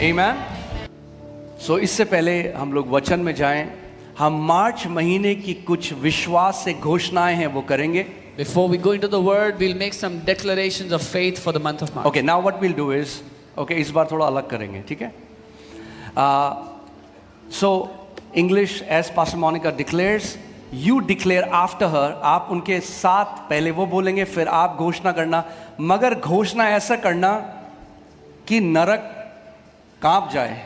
Amen. So इससे पहले हम लोग वचन में जाएं, हम मार्च महीने की कुछ विश्वास से घोषणाएं हैं वो करेंगे. Before we go into the word, we'll make some declarations of faith for the month of March. Okay, now what we'll do is, okay, इस बार थोड़ा अलग करेंगे, ठीक है? So English, as Pastor Monica declares, you declare after her. आप उनके साथ पहले वो बोलेंगे, फिर आप घोषणा करना. मगर घोषणा ऐसा करना कि नरक कांप जाए.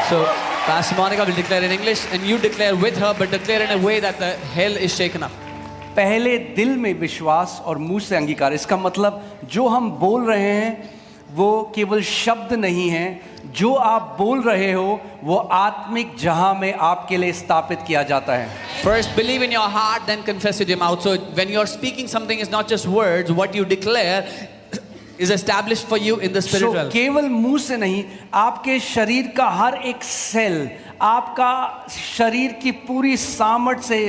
So Pastor Monica will declare in English and you declare with her, but declare in a way that the hell is shaken up. पहले दिल में विश्वास और मुंह से अंगीकार. इसका मतलब जो हम बोल रहे हैं वो केवल शब्द नहीं है, जो आप बोल रहे हो वो आत्मिक जहां में आपके लिए स्थापित किया जाता है. First believe in your heart, then confess with your mouth. So when you are speaking something, is not just words. What you declare is established for you in the spiritual. So, केवल मुंह से नहीं, आपके शरीर का हर एक cell, आपका शरीर की पूरी सामर्थ से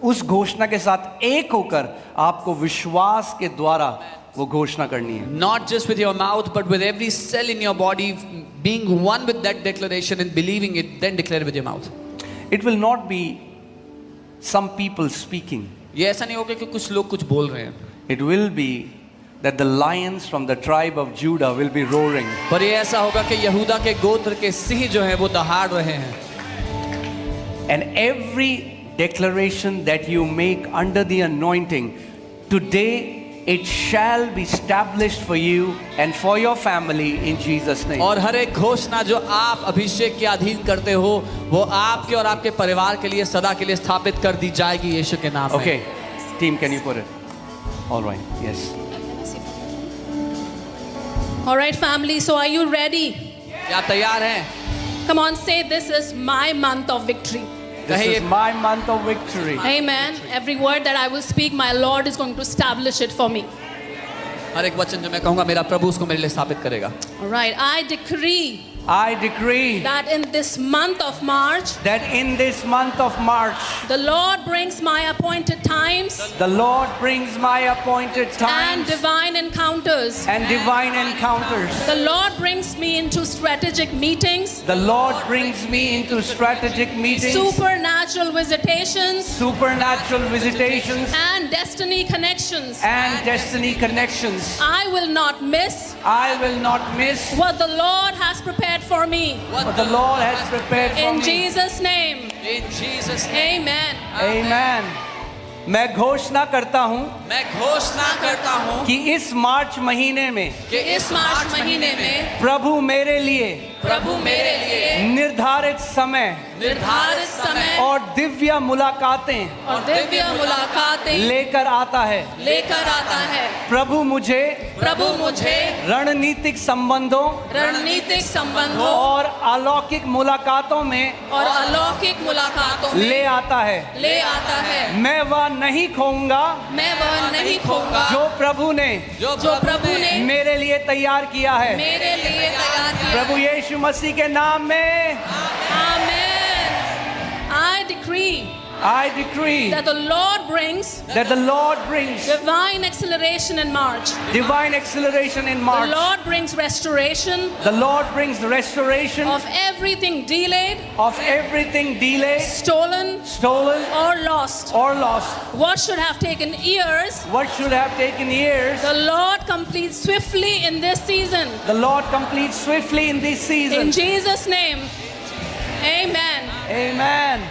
उस घोषणा के साथ एक होकर आपको विश्वास के द्वारा वो घोषणा करनी है. Not just with your mouth, but with every cell in your body being one with that declaration and believing it, then declare it with your mouth. It will not be some people speaking. ये ऐसा नहीं होगा कि कुछ लोग कुछ बोल रहे हैं. It will be that the lions from the tribe of Judah will be roaring. पर ये ऐसा होगा कि यहूदा के गोत्र के सिंह जो हैं वो दहाड़ रहे हैं. And every declaration that you make under the anointing, today it shall be established for you and for your family in Jesus name. और हर एक घोषणा जो आप अभिषेक के अधीन करते हो वो आपके और आपके परिवार के लिए सदा के लिए स्थापित कर दी जाएगी यीशु के नाम में. Okay, team, can you put it? All right, yes. All right, family, so are you ready? क्या तैयार हैं? Come on, say, this is my month of victory. This is my month of victory. Amen. Every word that I will speak, my Lord is going to establish it for me. हर एक वचन जो मैं कहूँगा मेरा प्रभु उसको मेरे लिए स्थापित करेगा. All right, I decree that in this month of March, the Lord brings my appointed times the Lord brings my appointed and times divine encounters. and divine encounters. The Lord brings me into strategic meetings, The Lord brings me into strategic meetings, supernatural visitations, supernatural visitations, and destiny connections. and destiny connections. I will not miss I will not miss what the Lord has prepared for me. what the Lord has prepared for In me. Jesus' name, In Jesus name. amen. Amen. मैं घोषणा करता हूँ मैं घोषणा करता हूँ कि इस मार्च महीने में कि इस मार्च महीने में प्रभु मेरे लिए प्रभु मेरे लिए निर्धारित समय निर्धारित समय और दिव्य मुलाकातें और दिव्य मुलाकातें लेकर आता है. लेकर आता है. प्रभु मुझे रणनीतिक संबंधों रणनीतिक संबंधों और अलौकिक मुलाकातों में और अलौकिक मुलाकातों में ले आता है. मैं वह नहीं खोऊंगा मैं वह नहीं खोऊंगा जो प्रभु ने जो प्रभु ने मेरे लिए तैयार किया है. मेरे लिए तैयार किया. प्रभु यीशु मसीह के नाम में Amen. I decree that the Lord brings divine acceleration in March. divine acceleration in The March. Lord brings restoration The Lord brings restoration of everything delayed, stolen or lost. What should have taken years, What should have taken years, the Lord completes swiftly in this season. the Lord completes swiftly in this season. In Jesus' name, amen. Amen.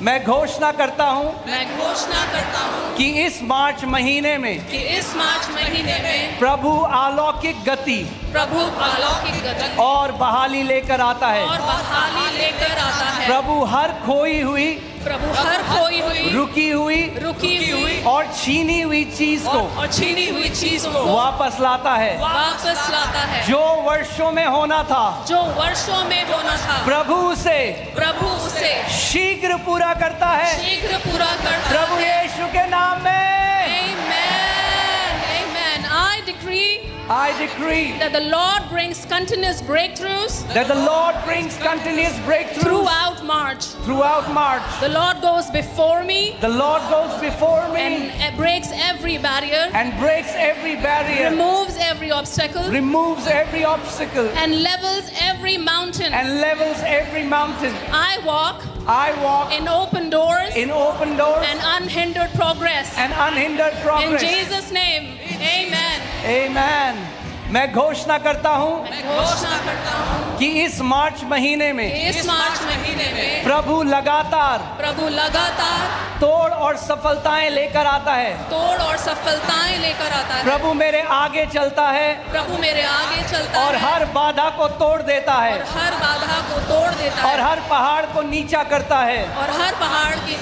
मैं घोषणा करता हूँ मैं घोषणा करता हूँ कि इस मार्च महीने में कि इस मार्च महीने में प्रभु अलौकिक गति प्रभु अलौकिक गति और बहाली लेकर आता है. और बहाली लेकर आता है. प्रभु हर खोई हुई, रुकी हुई और छीनी हुई चीज को वापस लाता है. जो वर्षों में होना था प्रभु उसे शीघ्र पूरा करता है. प्रभु यीशु के नाम में. I decree that the Lord brings continuous breakthroughs throughout March. The Lord goes before me and breaks every barrier, removes every obstacle removes every obstacle, and levels every mountain. and levels every mountain. I walk I walk in open doors in open doors and unhindered progress. and unhindered In progress. Jesus' name, amen. Amen. मैं घोषणा करता हूँ मैं घोषणा करता हूँ कि इस मार्च महीने में कि इस मार्च महीने में प्रभु लगातार प्रभु लगातार तोड़ और सफलताएं लेकर आता है। तोड़ और सफलताएं लेकर आता है। प्रभु मेरे आगे चलता है प्रभु मेरे आगे चलता और है हर बाधा को तोड़ देता और है हर बाधा को तोड़ देता और है हर पहाड़ को नीचा करता है। और हर पहाड़ की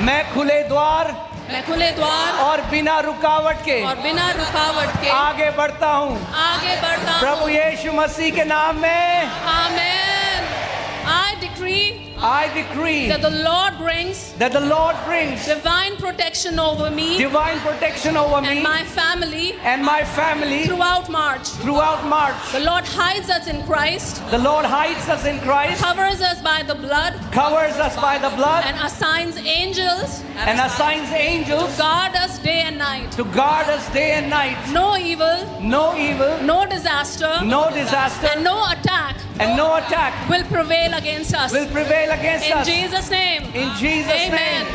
मैं खुले द्वार मैं खुले द्वार और बिना रुकावट के और बिना रुकावट के आगे बढ़ता हूँ। आगे बढ़ता प्रभु हूँ। यीशु मसीह के नाम में Amen. I decree I decree that the Lord brings divine protection over me protection over me and my family and my family throughout March. throughout March. The Lord hides us in Christ, The Lord hides us in Christ, covers us by the blood, covers us by the blood, and assigns angels and assigns angels to guard us day and night. to guard us day and night. No evil, No evil, no disaster, no disaster, and no attack and no attack will prevail against us. will prevail against In us. Jesus' name. In Jesus' Amen. name.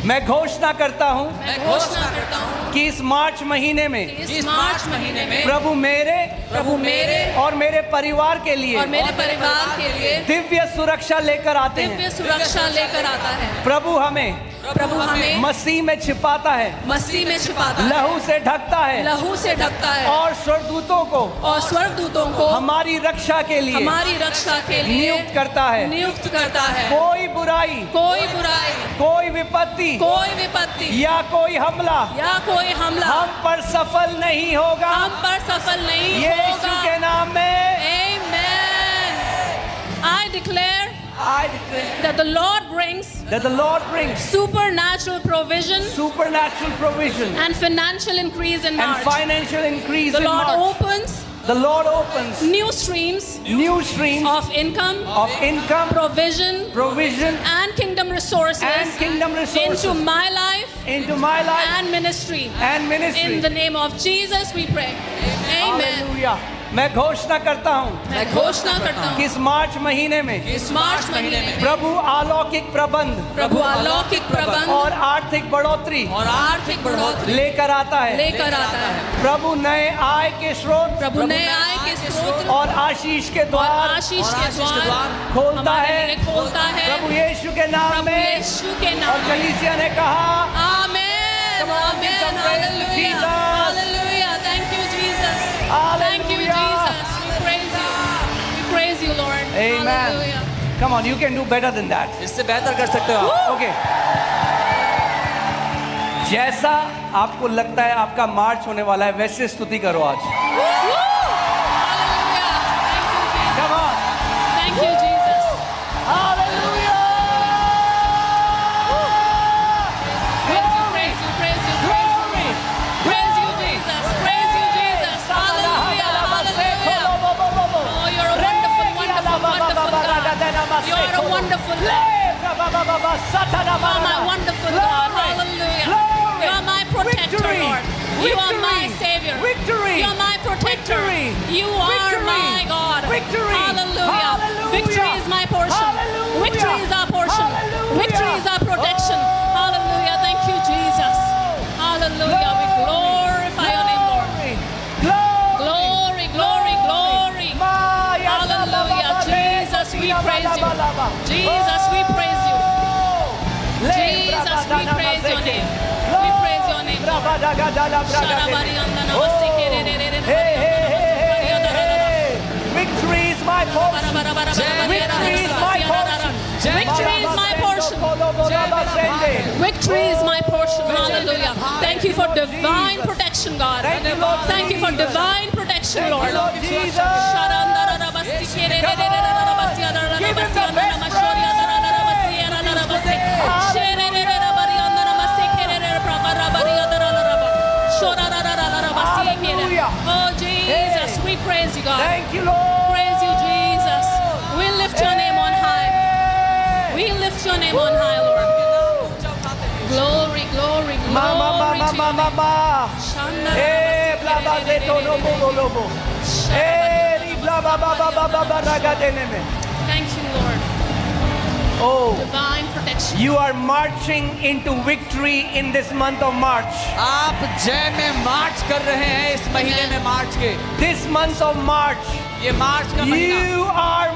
मैं घोषणा करता हूँ मैं घोषणा करता हूँ कि इस मार्च महीने में कि इस मार्च महीने में प्रभु मेरे और मेरे परिवार के लिए और मेरे परिवार के लिए दिव्य सुरक्षा लेकर आते हैं। दिव्य सुरक्षा लेकर आता है। प्रभु हमें मसीह में छिपाता है, मसीह में छिपाता है, लहू से ढकता है लहू से ढकता है और स्वर्गदूतों को हमारी रक्षा के लिए नियुक्त करता है। कोई बुराई, कोई विपत्ति या कोई हमला हम पर सफल नहीं होगा। यीशु के नाम में Amen. I declare that the Lord brings supernatural provision and financial increase in and March. financial increase The in Lord March. opens The Lord opens new streams new streams of income, provision, provision and kingdom resources into my life and ministry. In the name of Jesus we pray. Amen. Hallelujah. मैं घोषणा करता हूँ मैं घोषणा करता कि हूँ इस मार्च महीने में इस मार्च महीने में प्रभु अलौकिक प्रबंध और आर्थिक बढ़ोतरी लेकर आता है। प्रभु नए आय के स्रोत और आशीष के द्वार खोलता है। प्रभु यीशु के नाम में और कलीसिया ने कहा Amen. Amen. Hallelujah. Hallelujah. Thank you, Jesus. Thank you, Jesus. We praise you, Lord. Amen. Hallelujah. Come on, you can do better than that. इससे बेहतर कर सकते हो आप। Okay. जैसा आपको लगता है आपका मार्च होने वाला है वैसे स्तुति करो आज। Hallelujah. Come on. Thank you, Jesus. Hallelujah. Praise you, praise you, praise you. Praise you, Jesus. Praise you, Jesus. Hallelujah. Hallelujah. Oh, you're a wonderful, wonderful, wonderful God. You are a wonderful God. You are my wonderful God. Hallelujah. You are my protector, Lord. You are my Savior. You are my protector. You are my God. Hallelujah. Victory is my portion. Victory is our portion. Victory is our protection. Hallelujah. Thank you, Jesus. Hallelujah. We glorify your name, Lord. Glory, glory, glory. Hallelujah. Jesus, we praise you. Jesus, we praise you. Jesus, we praise your name. We praise your name, Victory is my portion. Victory is my portion. Victory is my portion. Victory is my portion. Hallelujah. Thank you for divine protection, God. Thank you for divine protection, Lord. Oh, Jesus, we praise you, God. Thank you, Lord. Praise you, Jesus. We lift your name on high. We lift your name on high, Lord. Glory, glory, glory to you. Shanda बाजे तो लोबो लोबो ए रिबला बाबा बाबा बाबा रागा देने में Thank you, Lord. oh Divine protection. you are marching into victory in this month of March. आप जय में मार्च कर रहे हैं इस महीने में मार्च के This month of March ये मार्च का महीना you are